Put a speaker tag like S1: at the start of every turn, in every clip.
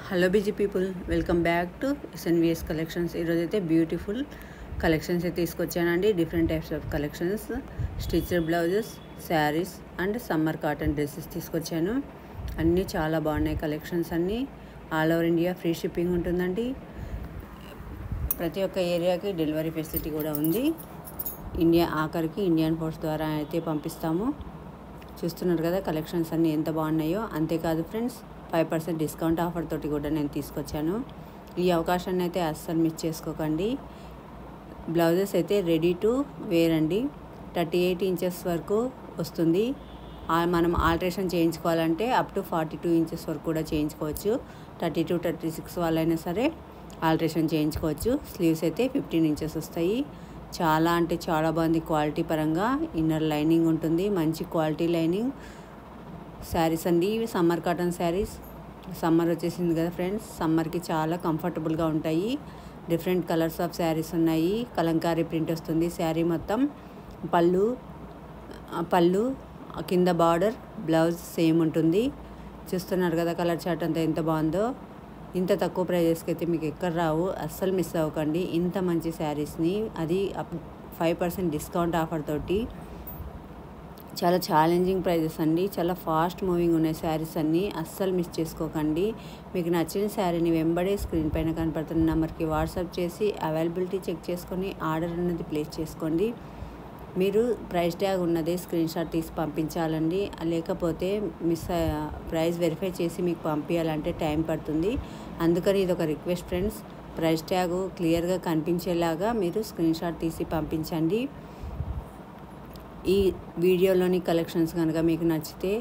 S1: Hello busy people, welcome back to SNVS collections. ఈరోజైతే beautiful collections అయితే తీసుకొచ్చానండి. Different types of collections, stitched blouses, saris and summer cotton dresses తీసుకొచ్చాను. అన్నీ చాలా బాగున్నాయి కలెక్షన్స్ అన్నీ. All over India free shipping ఉంటుందండి. ప్రతి ఒక్క ఏరియాకి డెలివరీ ఫెసిలిటీ కూడా ఉంది. ఆఖరికి ఇండియన్ పోస్ట్ ద్వారా అయితే పంపిస్తాము. చూస్తున్నారు కదా కలెక్షన్స్ అన్నీ ఎంత బాగున్నాయో. అంతేకాదు ఫ్రెండ్స్, 5% డిస్కౌంట్ ఆఫర్ తోటి కూడా నేను తీసుకొచ్చాను. ఈ అవకాశాన్ని అయితే అస్సలు మిస్ చేసుకోకండి. బ్లౌజెస్ అయితే రెడీ టు వేర్ అండి. 38 ఇంచెస్ వరకు వస్తుంది. మనం ఆల్టరేషన్ చేయించుకోవాలంటే అప్ టు 42 ఇంచెస్ వరకు కూడా చేయించుకోవచ్చు. 32, 36 వాళ్ళైనా సరే ఆల్టరేషన్ చేయించుకోవచ్చు. స్లీవ్స్ అయితే 15 ఇంచెస్ వస్తాయి. చాలా అంటే చాలా బాగుంది క్వాలిటీ పరంగా. ఇన్నర్ లైనింగ్ ఉంటుంది, మంచి క్వాలిటీ లైనింగ్. శారీస్ అండి, ఇవి సమ్మర్ కాటన్ శారీస్. సమ్మర్ వచ్చేసింది కదా ఫ్రెండ్స్, సమ్మర్కి చాలా కంఫర్టబుల్గా ఉంటాయి. డిఫరెంట్ కలర్స్ ఆఫ్ శారీస్ ఉన్నాయి. కలంకారీ ప్రింట్ వస్తుంది శారీ మొత్తం. పళ్ళు కింద బార్డర్, బ్లౌజ్ సేమ్ ఉంటుంది. చూస్తున్నారు కదా కలర్ చార్ట్ అంతా ఎంత బాగుందో. ఇంత తక్కువ ప్రైజెస్కి అయితే మీకు ఎక్కడ రావు. అస్సలు మిస్ అవ్వకండి ఇంత మంచి శారీస్ని. అది 5% డిస్కౌంట్ ఆఫర్ తోటి. చాలా ఛాలెంజింగ్ ప్రైజెస్ అండి. చాలా ఫాస్ట్ మూవింగ్ ఉన్నాయి శారీస్ అన్నీ. అస్సలు మిస్ చేసుకోకండి. మీకు నచ్చిన శారీని వెంబడే స్క్రీన్ పైన కనపడుతున్న నెంబర్కి వాట్సాప్ చేసి అవైలబిలిటీ చెక్ చేసుకొని ఆర్డర్ అనేది ప్లేస్ చేసుకోండి. మీరు ప్రైస్ ట్యాగ్ ఉన్నదే స్క్రీన్ షాట్ తీసి పంపించాలండి. లేకపోతే ప్రైస్ వెరిఫై చేసి మీకు పంపించాలంటే టైం పడుతుంది. అందుకని ఇది ఒక రిక్వెస్ట్ ఫ్రెండ్స్, ప్రైస్ ట్యాగ్ క్లియర్గా కనిపించేలాగా మీరు స్క్రీన్ షాట్ తీసి పంపించండి. ఈ వీడియోలోని కలెక్షన్స్ కనుక మీకు నచ్చితే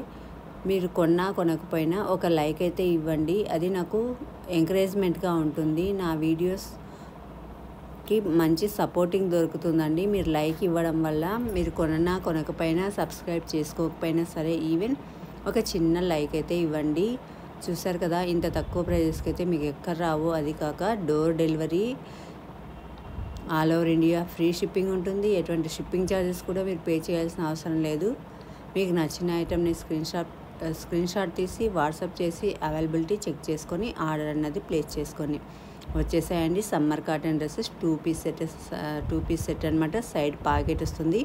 S1: మీరు కొనకపోయినా ఒక లైక్ అయితే ఇవ్వండి. అది నాకు ఎంకరేజ్మెంట్గా ఉంటుంది. నా వీడియోస్కి మంచి సపోర్టింగ్ దొరుకుతుందండి. మీరు లైక్ ఇవ్వడం వల్ల మీరు కొనకపోయినా సబ్స్క్రైబ్ చేసుకోకపోయినా సరే ఈవెన్ ఒక చిన్న లైక్ అయితే ఇవ్వండి. చూసారు కదా ఇంత తక్కువ ప్రైజెస్కి అయితే మీకు ఎక్కడ రావు. అది కాక door delivery, all over India free shipping ఉంటుంది. ఎటువంటి షిప్పింగ్ ఛార్జెస్ కూడా మీరు పే చేయాల్సిన అవసరం లేదు. మీకు నచ్చిన ఐటెంని స్క్రీన్ షాట్ తీసి వాట్సాప్ చేసి అవైలబిలిటీ చెక్ చేసుకొని ఆర్డర్ అన్నది ప్లేస్ చేసుకొని వచ్చేసాయండి. Summer cotton dresses 2 piece set అనమాట. సైడ్ పాకెట్ వస్తుంది.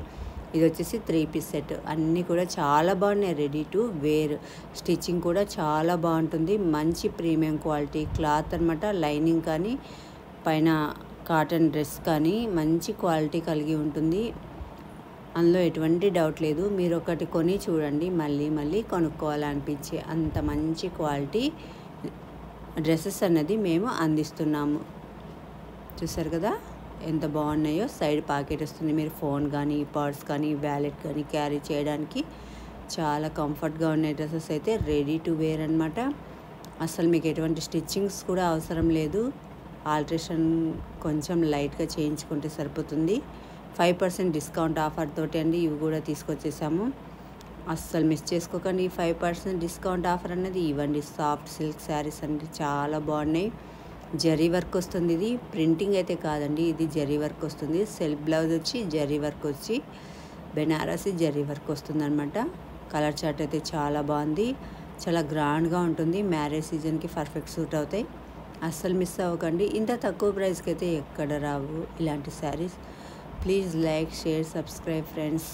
S1: ఇది వచ్చేసి 3 పీస్ సెట్. అన్నీ కూడా చాలా బాగున్నాయి. Ready to wear. స్టిచ్చింగ్ కూడా చాలా బాగుంటుంది. మంచి ప్రీమియం క్వాలిటీ క్లాత్ అనమాట. లైనింగ్ కానీ పైన కాటన్ డ్రెస్ కానీ మంచి క్వాలిటీ కలిగి ఉంటుంది. అందులో ఎటువంటి డౌట్ లేదు. మీరు ఒకటి కొని చూడండి, మళ్ళీ కొనుక్కోవాలనిపించే అంత మంచి క్వాలిటీ డ్రెస్సెస్ అనేది మేము అందిస్తున్నాము. చూసారు కదా ఎంత బాగున్నాయో. సైడ్ పాకెట్ వస్తుంది. మీరు ఫోన్ కానీ, పర్స్ కానీ, వ్యాలెట్ కానీ క్యారీ చేయడానికి చాలా కంఫర్ట్గా ఉన్నాయి డ్రెస్సెస్ అయితే. రెడీ టు వేర్ అనమాట. అసలు మీకు ఎటువంటి స్టిచ్చింగ్స్ కూడా అవసరం లేదు. ఆల్టరేషన్ కొంచెం లైట్గా చేయించుకుంటే సరిపోతుంది. 5% డిస్కౌంట్ ఆఫర్ తోటి అండి ఇవి కూడా తీసుకొచ్చేసాము. అస్సలు మిస్ చేసుకోకండి. 5% డిస్కౌంట్ ఆఫర్ అన్నది ఇవ్వండి. సాఫ్ట్ సిల్క్ శారీస్ అండి చాలా బాగున్నాయి. జరీ వర్క్ వస్తుంది. ఇది ప్రింటింగ్ అయితే కాదండి, ఇది జరీ వర్క్ వస్తుంది. సెల్ఫ్ బ్లౌజ్ వచ్చి జరీ వర్క్ వచ్చి బెనారసి జరీ వర్క్ వస్తుంది అనమాట. కలర్ చార్ట్ అయితే చాలా బాగుంది. చాలా గ్రాండ్గా ఉంటుంది. మ్యారేజ్ సీజన్కి పర్ఫెక్ట్ సూట్ అవుతాయి. అస్సలు మిస్ అవ్వకండి. ఇంత తక్కువ ప్రైస్కి అయితే ఎక్కడ రావు ఇలాంటి saris. Please like, share, subscribe friends.